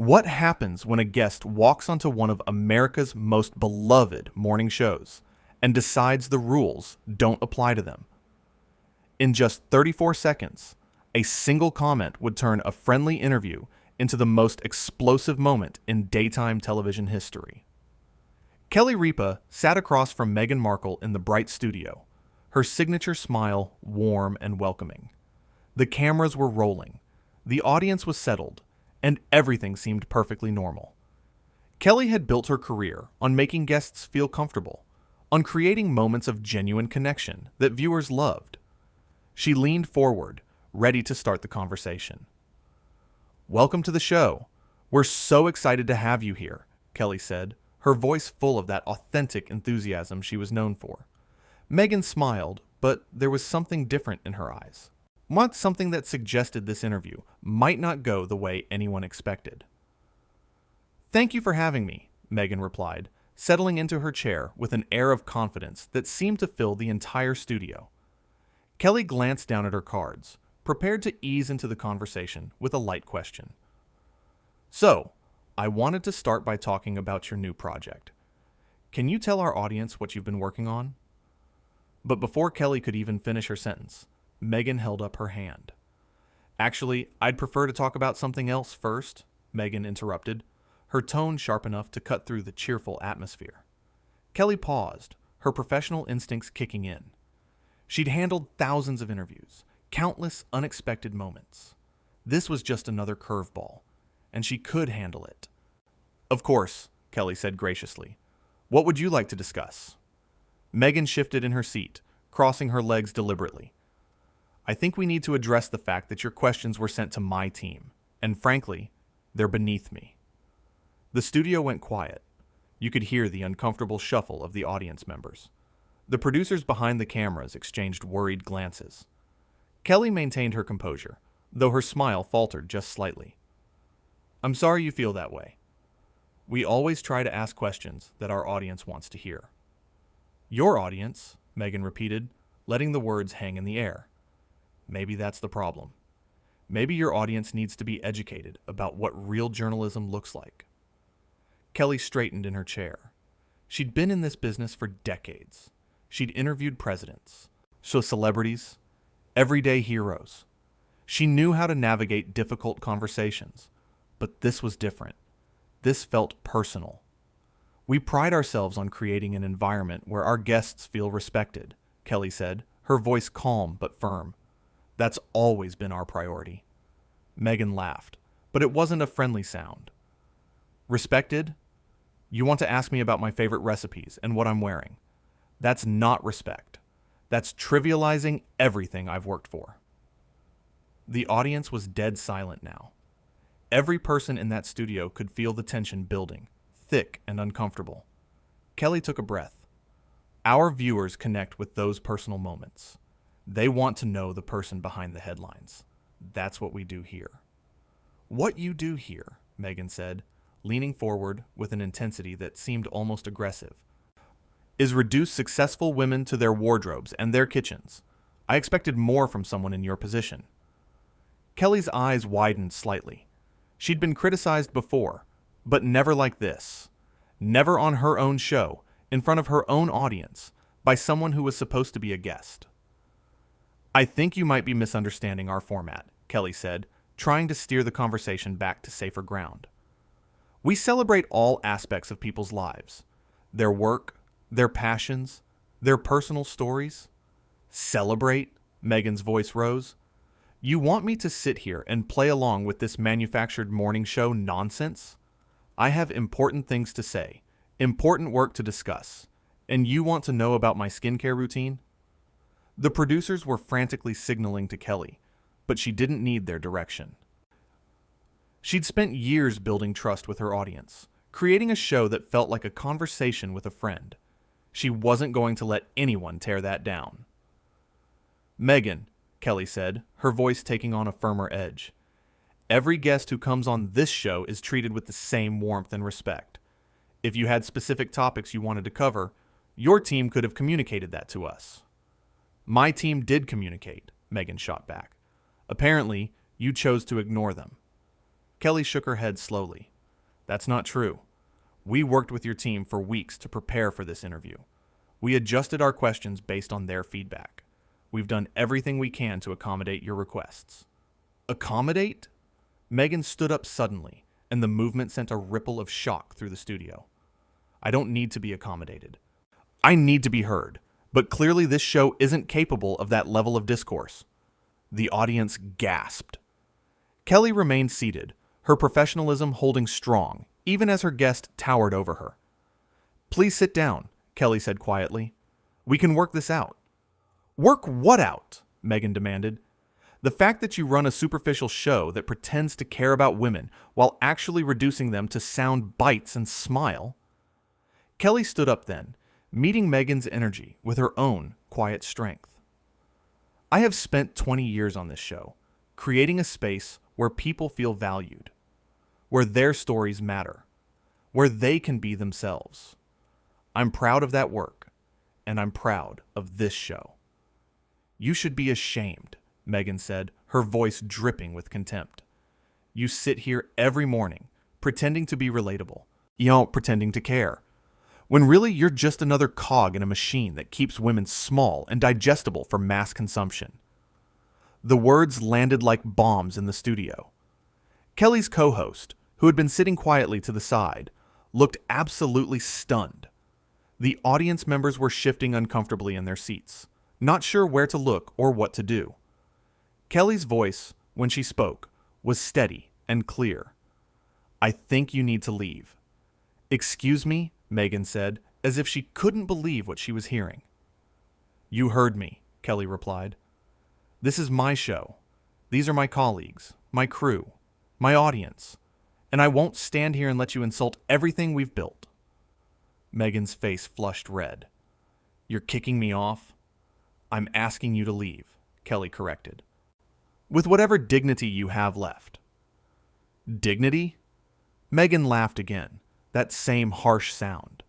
What happens when a guest walks onto one of America's most beloved morning shows and decides the rules don't apply to them? In just 34 seconds, a single comment would turn a friendly interview into the most explosive moment in daytime television history. Kelly Ripa sat across from Meghan Markle in the bright studio, her signature smile warm and welcoming. The cameras were rolling, the audience was settled, and everything seemed perfectly normal. Kelly had built her career on making guests feel comfortable, on creating moments of genuine connection that viewers loved. She leaned forward, ready to start the conversation. "Welcome to the show. We're so excited to have you here," Kelly said, her voice full of that authentic enthusiasm she was known for. Meghan smiled, but there was something different in her eyes. Something that suggested this interview might not go the way anyone expected. "Thank you for having me," Meghan replied, settling into her chair with an air of confidence that seemed to fill the entire studio. Kelly glanced down at her cards, prepared to ease into the conversation with a light question. "So, I wanted to start by talking about your new project. Can you tell our audience what you've been working on?" But before Kelly could even finish her sentence, Meghan held up her hand. "Actually, I'd prefer to talk about something else first," Meghan interrupted, her tone sharp enough to cut through the cheerful atmosphere. Kelly paused, her professional instincts kicking in. She'd handled thousands of interviews, countless unexpected moments. This was just another curveball, and she could handle it. "Of course," Kelly said graciously. "What would you like to discuss?" Meghan shifted in her seat, crossing her legs deliberately. "I think we need to address the fact that your questions were sent to my team, and frankly, they're beneath me." The studio went quiet. You could hear the uncomfortable shuffle of the audience members. The producers behind the cameras exchanged worried glances. Kelly maintained her composure, though her smile faltered just slightly. "I'm sorry you feel that way. We always try to ask questions that our audience wants to hear." "Your audience," Meghan repeated, letting the words hang in the air. Maybe that's the problem. Maybe your audience needs to be educated about what real journalism looks like. Kelly straightened in her chair. She'd been in this business for decades. She'd interviewed presidents, celebrities, everyday heroes. She knew how to navigate difficult conversations, but this was different. This felt personal. "We pride ourselves on creating an environment where our guests feel respected," Kelly said, her voice calm but firm. "That's always been our priority." Meghan laughed, but it wasn't a friendly sound. "Respected? You want to ask me about my favorite recipes and what I'm wearing. That's not respect. That's trivializing everything I've worked for." The audience was dead silent now. Every person in that studio could feel the tension building, thick and uncomfortable. Kelly took a breath. Our viewers connect with those personal moments. They want to know the person behind the headlines. That's what we do here. "What you do here," Meghan said, leaning forward with an intensity that seemed almost aggressive, "is reduce successful women to their wardrobes and their kitchens. I expected more from someone in your position." Kelly's eyes widened slightly. She'd been criticized before, but never like this. Never on her own show, in front of her own audience, by someone who was supposed to be a guest. "I think you might be misunderstanding our format," Kelly said, trying to steer the conversation back to safer ground. "We celebrate all aspects of people's lives. Their work, their passions, their personal stories." "Celebrate?" Meghan's voice rose. "You want me to sit here and play along with this manufactured morning show nonsense? I have important things to say, important work to discuss, and you want to know about my skincare routine?" The producers were frantically signaling to Kelly, but she didn't need their direction. She'd spent years building trust with her audience, creating a show that felt like a conversation with a friend. She wasn't going to let anyone tear that down. "Meghan," Kelly said, her voice taking on a firmer edge, "every guest who comes on this show is treated with the same warmth and respect. If you had specific topics you wanted to cover, your team could have communicated that to us." "My team did communicate," Meghan shot back. "Apparently, you chose to ignore them." Kelly shook her head slowly. That's not true. We worked with your team for weeks to prepare for this interview. We adjusted our questions based on their feedback. We've done everything we can to accommodate your requests. Accommodate? Meghan stood up suddenly, and the movement sent a ripple of shock through the studio. I don't need to be accommodated. I need to be heard, but clearly this show isn't capable of that level of discourse. The audience gasped. Kelly remained seated, her professionalism holding strong, even as her guest towered over her. Please sit down, Kelly said quietly. We can work this out. Work what out? Meghan demanded. The fact that you run a superficial show that pretends to care about women while actually reducing them to sound bites and smile. Kelly stood up then, meeting Meghan's energy with her own quiet strength. I have spent 20 years on this show, creating a space where people feel valued, where their stories matter, where they can be themselves. I'm proud of that work, and I'm proud of this show. You should be ashamed, Meghan said, her voice dripping with contempt. You sit here every morning, pretending to be relatable, pretending to care, when really you're just another cog in a machine that keeps women small and digestible for mass consumption. The words landed like bombs in the studio. Kelly's co-host, who had been sitting quietly to the side, looked absolutely stunned. The audience members were shifting uncomfortably in their seats, not sure where to look or what to do. Kelly's voice, when she spoke, was steady and clear. I think you need to leave. Excuse me, Meghan said, as if she couldn't believe what she was hearing. You heard me, Kelly replied. This is my show. These are my colleagues, my crew, my audience, and I won't stand here and let you insult everything we've built. Meghan's face flushed red. You're kicking me off? I'm asking you to leave, Kelly corrected. With whatever dignity you have left. Dignity? Meghan laughed again, that same harsh sound.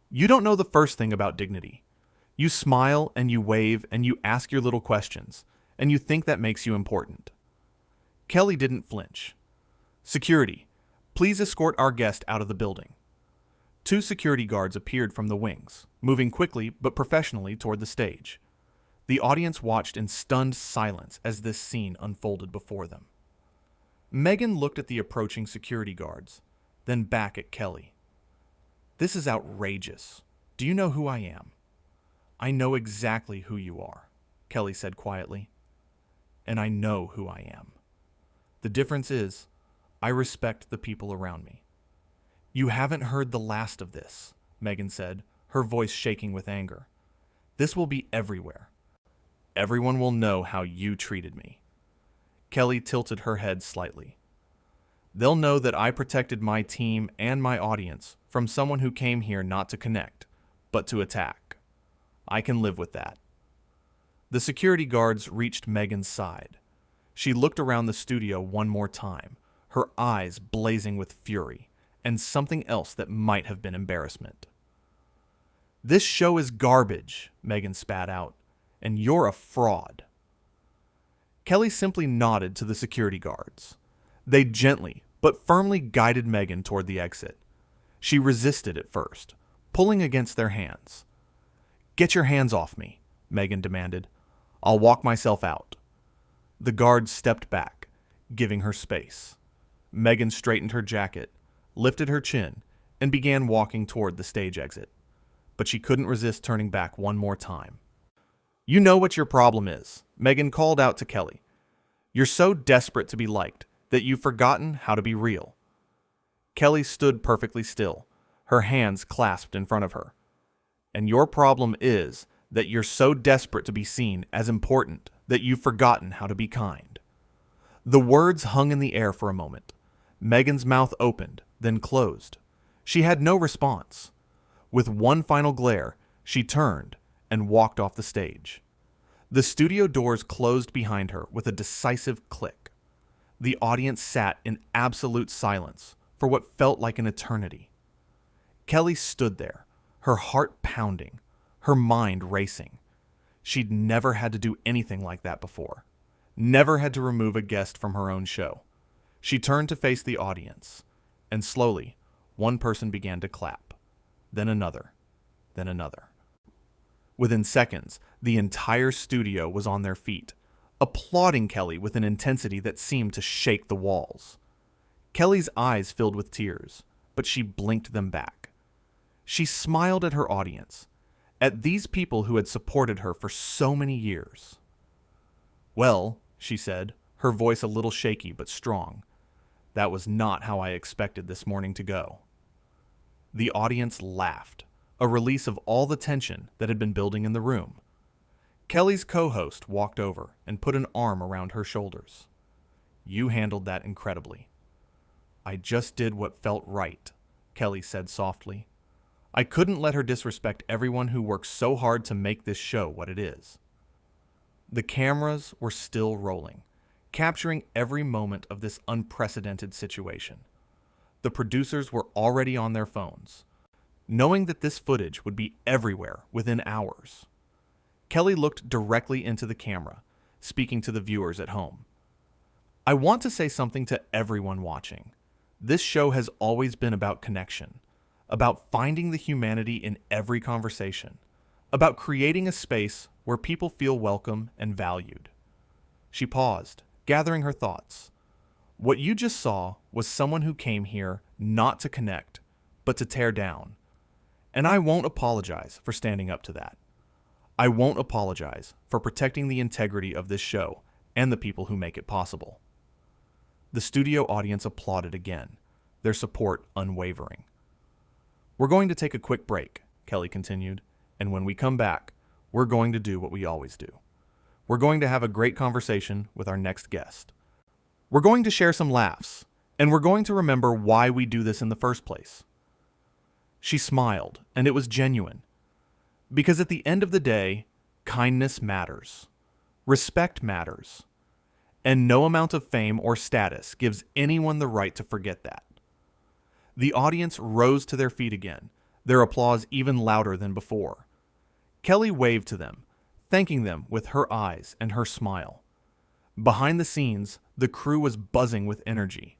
You don't know the first thing about dignity. You smile and you wave and you ask your little questions, and you think that makes you important. Kelly didn't flinch. Security, please escort our guest out of the building. 2 security guards appeared from the wings, moving quickly but professionally toward the stage. The audience watched in stunned silence as this scene unfolded before them. Meghan looked at the approaching security guards, then back at Kelly. This is outrageous. Do you know who I am? I know exactly who you are, Kelly said quietly. And I know who I am. The difference is, I respect the people around me. You haven't heard the last of this, Meghan said, her voice shaking with anger. This will be everywhere. Everyone will know how you treated me. Kelly tilted her head slightly. They'll know that I protected my team and my audience from someone who came here not to connect, but to attack. I can live with that. The security guards reached Meghan's side. She looked around the studio one more time, her eyes blazing with fury, and something else that might have been embarrassment. This show is garbage, Meghan spat out, and you're a fraud. Kelly simply nodded to the security guards. They gently but firmly guided Meghan toward the exit. She resisted at first, pulling against their hands. Get your hands off me, Meghan demanded. I'll walk myself out. The guards stepped back, giving her space. Meghan straightened her jacket, lifted her chin, and began walking toward the stage exit. But she couldn't resist turning back one more time. You know what your problem is, Meghan called out to Kelly. You're so desperate to be liked that you've forgotten how to be real. Kelly stood perfectly still, her hands clasped in front of her. And your problem is that you're so desperate to be seen as important that you've forgotten how to be kind. The words hung in the air for a moment. Meghan's mouth opened, then closed. She had no response. With one final glare, she turned and walked off the stage. The studio doors closed behind her with a decisive click. The audience sat in absolute silence for what felt like an eternity. Kelly stood there, her heart pounding, her mind racing. She'd never had to do anything like that before. Never had to remove a guest from her own show. She turned to face the audience. and slowly, one person began to clap, then another, then another. Within seconds, the entire studio was on their feet, applauding Kelly with an intensity that seemed to shake the walls. Kelly's eyes filled with tears, but she blinked them back. She smiled at her audience, at these people who had supported her for so many years. "Well," she said, her voice a little shaky but strong, "that was not how I expected this morning to go." The audience laughed, a release of all the tension that had been building in the room. Kelly's co-host walked over and put an arm around her shoulders. "You handled that incredibly." "I just did what felt right," Kelly said softly. "I couldn't let her disrespect everyone who works so hard to make this show what it is." The cameras were still rolling, capturing every moment of this unprecedented situation. The producers were already on their phones, knowing that this footage would be everywhere within hours. Kelly looked directly into the camera, speaking to the viewers at home. "I want to say something to everyone watching. This show has always been about connection, about finding the humanity in every conversation, about creating a space where people feel welcome and valued." She paused, gathering her thoughts. "What you just saw was someone who came here not to connect, but to tear down. And I won't apologize for standing up to that. I won't apologize for protecting the integrity of this show and the people who make it possible." The studio audience applauded again, their support unwavering. "We're going to take a quick break," Kelly continued, "and when we come back, we're going to do what we always do. We're going to have a great conversation with our next guest. We're going to share some laughs, and we're going to remember why we do this in the first place." She smiled, and it was genuine. Because at the end of the day, kindness matters. Respect matters. And no amount of fame or status gives anyone the right to forget that. The audience rose to their feet again, their applause even louder than before. Kelly waved to them, thanking them with her eyes and her smile. Behind the scenes, the crew was buzzing with energy.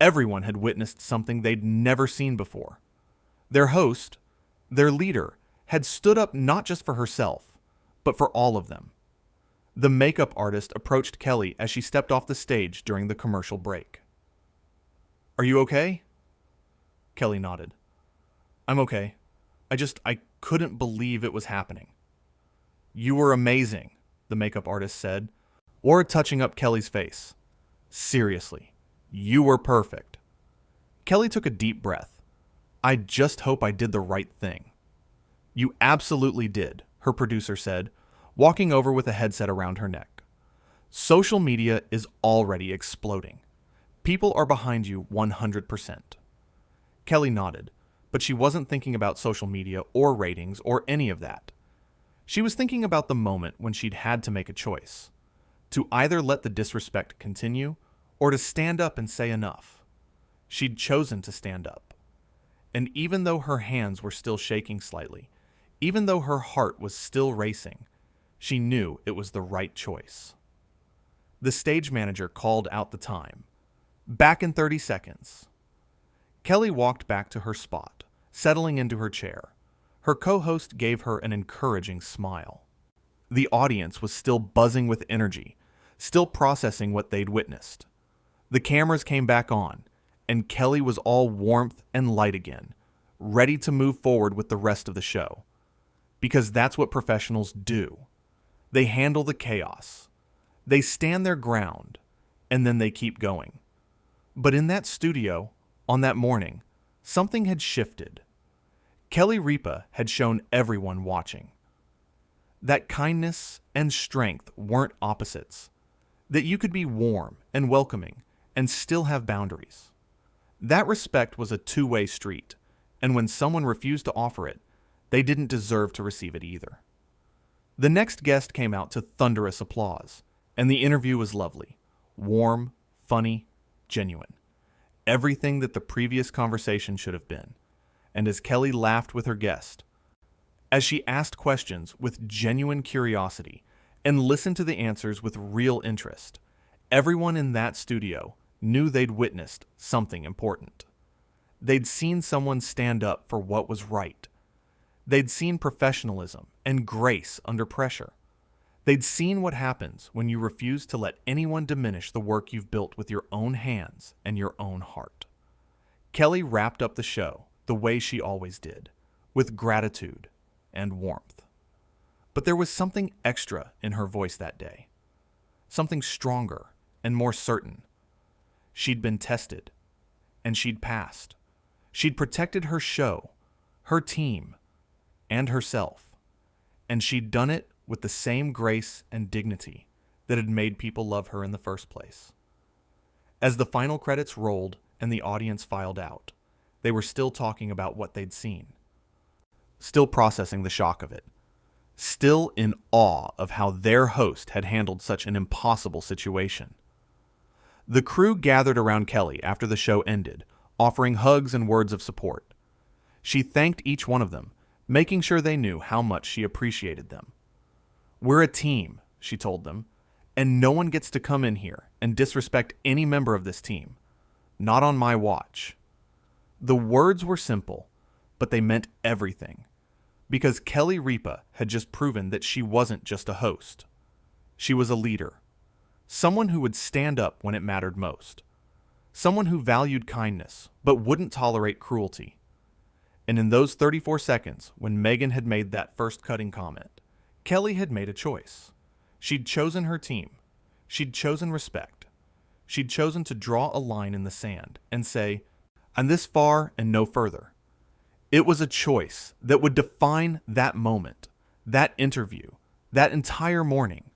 Everyone had witnessed something they'd never seen before. Their host, their leader, had stood up not just for herself, but for all of them. The makeup artist approached Kelly as she stepped off the stage during the commercial break. "Are you okay?" Kelly nodded. "I'm okay. I couldn't believe it was happening." "You were amazing," the makeup artist said, or touching up Kelly's face. "Seriously, you were perfect." Kelly took a deep breath. "I just hope I did the right thing." "You absolutely did," her producer said, walking over with a headset around her neck. "Social media is already exploding. People are behind you 100%. Kelly nodded, but she wasn't thinking about social media or ratings or any of that. She was thinking about the moment when she'd had to make a choice, to either let the disrespect continue or to stand up and say enough. She'd chosen to stand up. And even though her hands were still shaking slightly, even though her heart was still racing, she knew it was the right choice. The stage manager called out the time. "Back in 30 seconds. Kelly walked back to her spot, settling into her chair. Her co-host gave her an encouraging smile. The audience was still buzzing with energy, still processing what they'd witnessed. The cameras came back on, and Kelly was all warmth and light again, ready to move forward with the rest of the show. Because that's what professionals do. They handle the chaos. They stand their ground, and then they keep going. But in that studio, on that morning, something had shifted. Kelly Ripa had shown everyone watching that kindness and strength weren't opposites, that you could be warm and welcoming and still have boundaries. That respect was a two-way street, and when someone refused to offer it, they didn't deserve to receive it either. The next guest came out to thunderous applause, and the interview was lovely, warm, funny, genuine. Everything that the previous conversation should have been. And as Kelly laughed with her guest, as she asked questions with genuine curiosity and listened to the answers with real interest, everyone in that studio knew they'd witnessed something important. They'd seen someone stand up for what was right. They'd seen professionalism and grace under pressure. They'd seen what happens when you refuse to let anyone diminish the work you've built with your own hands and your own heart. Kelly wrapped up the show the way she always did, with gratitude and warmth. But there was something extra in her voice that day, something stronger and more certain. She'd been tested, and she'd passed. She'd protected her show, her team, and herself, and she'd done it with the same grace and dignity that had made people love her in the first place. As the final credits rolled and the audience filed out, they were still talking about what they'd seen, still processing the shock of it, still in awe of how their host had handled such an impossible situation. The crew gathered around Kelly after the show ended, offering hugs and words of support. She thanked each one of them, making sure they knew how much she appreciated them. "We're a team," she told them, "and no one gets to come in here and disrespect any member of this team. Not on my watch." The words were simple, but they meant everything, because Kelly Ripa had just proven that she wasn't just a host. She was a leader, someone who would stand up when it mattered most, someone who valued kindness but wouldn't tolerate cruelty. And in those 34 seconds, when Meghan had made that first cutting comment, Kelly had made a choice. She'd chosen her team. She'd chosen respect. She'd chosen to draw a line in the sand and say, "I'm this far and no further." It was a choice that would define that moment, that interview, that entire morning.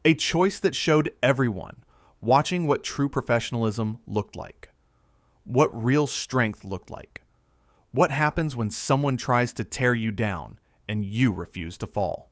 A choice that showed everyone watching what true professionalism looked like, what real strength looked like, what happens when someone tries to tear you down and you refuse to fall.